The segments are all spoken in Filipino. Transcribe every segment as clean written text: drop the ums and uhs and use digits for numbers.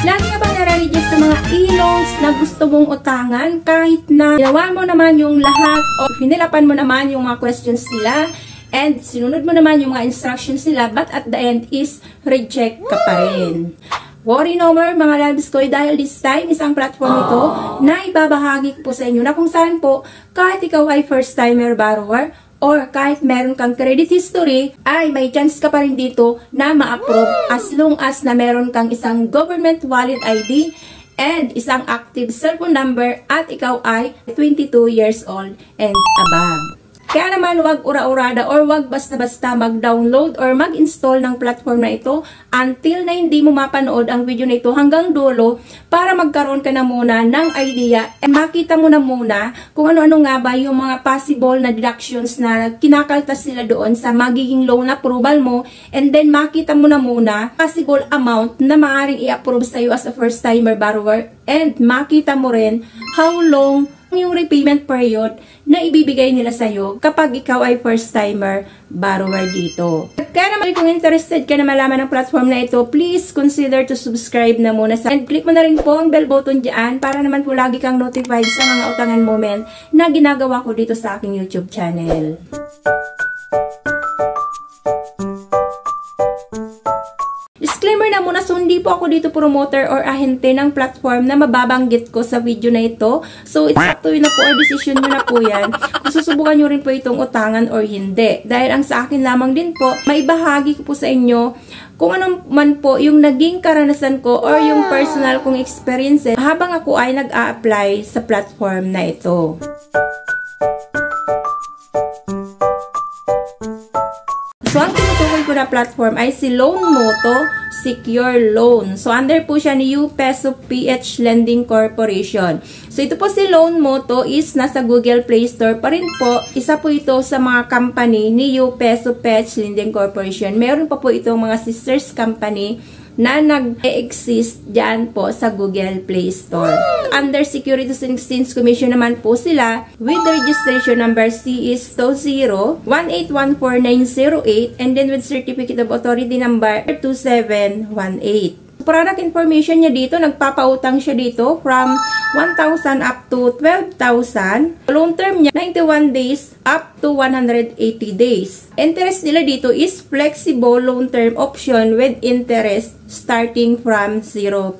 Lagi ka bang nare-reject sa mga e-loans na gusto mong utangan kahit na ginawa mo naman yung lahat o hinilapan mo naman yung mga questions nila and sinunod mo naman yung mga instructions nila, but at the end is reject ka pa rin? Worry no more mga loves ko, dahil this time isang platform ito na ibabahagi ko po sa inyo na kung saan po kahit ikaw ay first timer borrower or kahit meron kang credit history, ay may chance ka pa rin dito na ma-approve as long as na meron kang isang government wallet ID and isang active cellphone number at ikaw ay 22 years old and above. Kaya naman wag ura-urada or wag basta-basta mag-download or mag-install ng platform na ito until na hindi mo mapanood ang video na ito hanggang dulo para magkaroon ka na muna ng idea and makita mo na muna kung ano-ano nga ba yung mga possible na deductions na kinakaltas nila doon sa magiging loan approval mo, and then makita mo na muna possible amount na maaaring i-approve sa iyo as a first timer borrower, and makita mo rin how long yung repayment period na ibibigay nila sa'yo kapag ikaw ay first-timer borrower dito. Kaya naman kung interested ka na malaman ng platform na ito, please consider to subscribe na muna and click mo na rin po ang bell button dyan para naman po lagi kang notified sa mga utangan moment na ginagawa ko dito sa aking YouTube channel. Disclaimer na muna, so hindi po ako dito promoter or ahente ng platform na mababanggit ko sa video na ito. So it's up to you na po or decision nyo na po yan kung susubukan nyo rin po itong utangan or hindi. Dahil ang sa akin lamang din po, maibahagi ko po sa inyo kung ano man po yung naging karanasan ko or yung personal kong experiences habang ako ay nag-a-apply sa platform na ito. So, ang tinutukoy ko na platform ay si Loanmoto Secure Loan. So, under po siya ni UPeso PH Lending Corporation. So, ito po si Loanmoto is nasa Google Play Store pa rin po. Isa po ito sa mga company ni UPeso PH Lending Corporation. Meron pa po itong mga sisters company na nag-exist dyan po sa Google Play Store. Under Securities and Exchange Commission naman po sila with the registration number C is 20-1814908 and then with Certificate of Authority number 2718. Product information niya dito, nagpapautang siya dito from 1,000 up to 12,000. Loan term niya, 91 days up to 180 days. Interest nila dito is flexible loan term option with interest starting from 0%.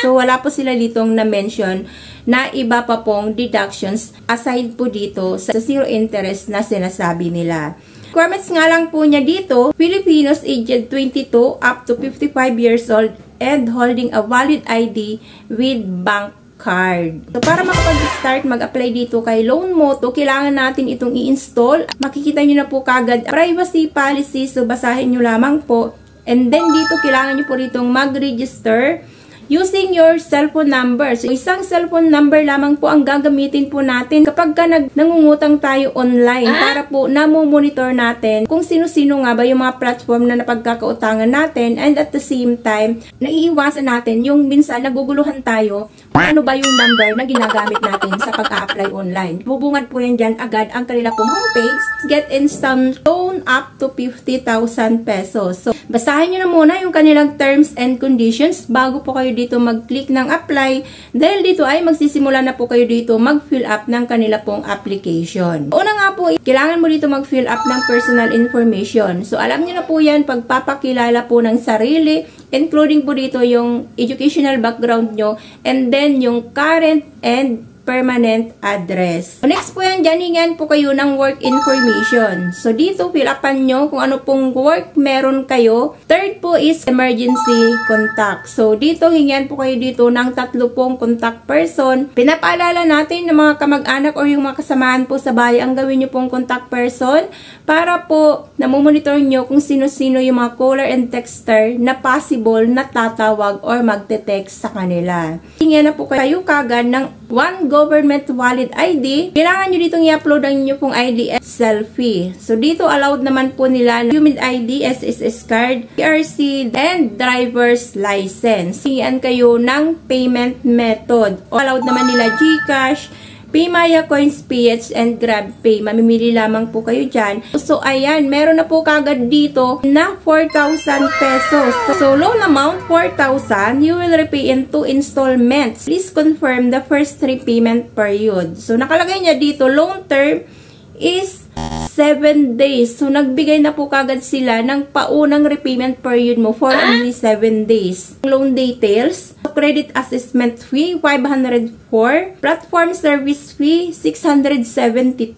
So, wala po sila ditong na-mention na iba pa pong deductions aside po dito sa zero interest na sinasabi nila. Requirements nga lang po niya dito, Filipinos aged 22 up to 55 years old and holding a valid ID with bank card. So, para makapag-start mag-apply dito kay Loanmoto, kailangan natin itong i-install. Makikita nyo na po kagad privacy policy. So, basahin nyo lamang po. And then, dito kailangan nyo po ritong mag-register using your cellphone number. So, isang cellphone number lamang po ang gagamitin po natin kapag ka nangungutang tayo online para po namomonitor natin kung sino-sino nga ba yung mga platform na napagkakautangan natin, and at the same time, naiiwasan natin yung minsan naguguluhan tayo kung ano ba yung number na ginagamit natin sa pag-a-apply online. Bubungad po yan dyan agad ang kanila pong homepage. Get instant loan up to 50,000 pesos. So, basahin nyo na muna yung kanilang terms and conditions bago po kayo dito mag-click ng apply, dahil dito ay magsisimula na po kayo dito mag-fill up ng kanila pong application. Una nga po, kailangan mo dito mag-fill up ng personal information. So, alam niyo na po yan, pagpapakilala po ng sarili, including po dito yung educational background nyo, and then yung current and permanent address. Next po yan, dyan hingan po kayo ng work information. So, dito fill upan nyo kung ano pong work meron kayo. Third po is emergency contact. So, dito hingan po kayo dito ng 3 pong contact person. Pinapaalala natin ng mga kamag-anak o yung mga kasamahan po sa bahay ang gawin nyo pong contact person para po namomonitor nyo kung sino-sino yung mga caller and texter na possible na tatawag or magte-text sa kanila. Hingan na po kayo kagad ng one government wallet ID. Kailangan nyo ditong i-upload ang inyo pong ID at selfie. So, dito allowed naman po nila human ID, SSS card, PRC, and driver's license. Hingyan kayo ng payment method. Allowed naman nila GCash, Paymaya, Coins, PH, and GrabPay. Mamimili lamang po kayo dyan. So, ayan, meron na po kagad dito na 4,000 pesos. So, loan amount, 4,000. You will repay in 2 installments. Please confirm the first repayment period. So, nakalagay niya dito, loan term is 7 days. So, nagbigay na po kagad sila ng paunang repayment period mo for only 7 days. Loan details, credit assessment fee, 504. Platform service fee, 672.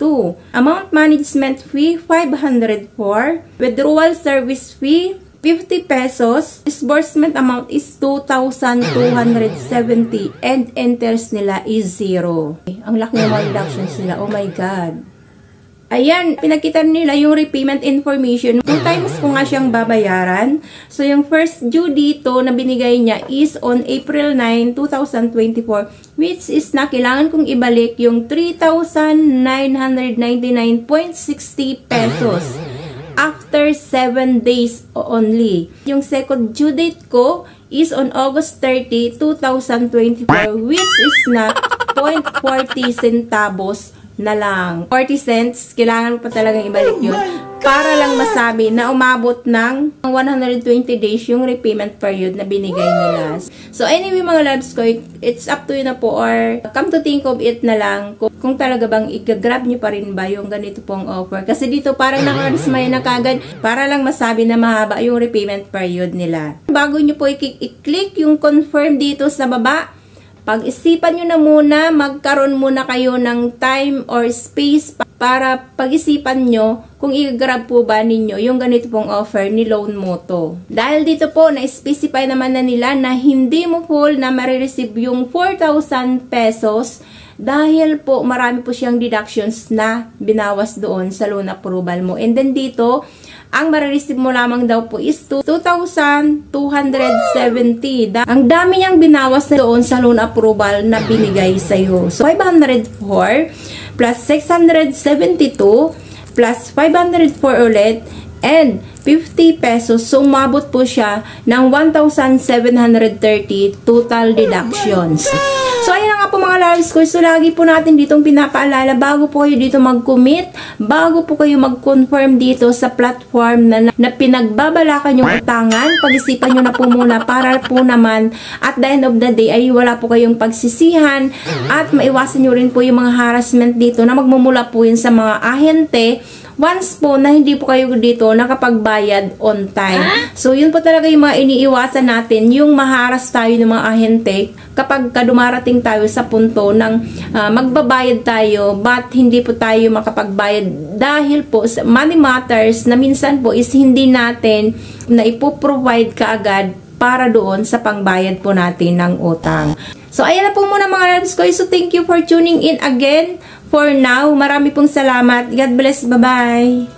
Amount management fee, 504. Withdrawal service fee, 50 pesos. Disbursement amount is 2,270 and interest nila is 0. Ang laki ng mga deductions nila. Oh my God. Ayan, pinakita nila yung repayment information. 2 times ko nga siyang babayaran. So, yung first due dito na binigay niya is on April 9, 2024, which is na kailangan kong ibalik yung 3,999.60 pesos after 7 days only. Yung second due date ko is on August 30, 2024, which is na 0.40 centavos na lang. 40 cents, kailangan pa talagang ibalik yun para lang masabi na umabot ng 120 days yung repayment period na binigay nila. So anyway mga loves ko, it's up to you na po, or come to think of it na lang kung talaga bang i-grab nyo pa rin ba yung ganito pong offer. Kasi dito parang nakadismay na kagad para lang masabi na mahaba yung repayment period nila. Bago nyo po i-click yung confirm dito sa baba, pag-isipan nyo na muna, magkaroon muna kayo ng time or space para pag-isipan nyo kung i-grab po ba ninyo yung ganito pong offer ni Loan Moto. Dahil dito po, na-specify naman na nila na hindi mo full na marireceive yung 4,000 pesos dahil po marami po siyang deductions na binawas doon sa loan approval mo. And then dito, ang marireceive mo lamang daw po is 2,270. Ang dami niyang binawas na doon sa loan approval na binigay sa'yo. So, 504 plus 672 plus 504 ulit and 50 pesos. So, umabot po siya ng 1,730 total deductions. So, ayun na nga po mga loves ko. So, lagi po natin ditong pinapaalala bago po kayo dito mag-commit, bago po kayo mag-confirm dito sa platform na pinagbabalakan yung utangan, pag-isipan nyo na po muna para po naman at the end of the day ay wala po kayong pagsisihan at maiwasan nyo rin po yung mga harassment dito na magmumula po yun sa mga ahente once po na hindi po kayo dito nakapagbayad on time. So, yun po talaga yung mga iniiwasan natin, yung maharas tayo ng mga ahente kapag dumarating tayo sa punto ng magbabayad tayo but hindi po tayo makapagbayad dahil po sa money matters na minsan po is hindi natin na ipoprovide kaagad para doon sa pangbayad po natin ng utang. So, ayan na po muna mga loves ko. So, thank you for tuning in again. For now, marami pong salamat. God bless. Bye-bye.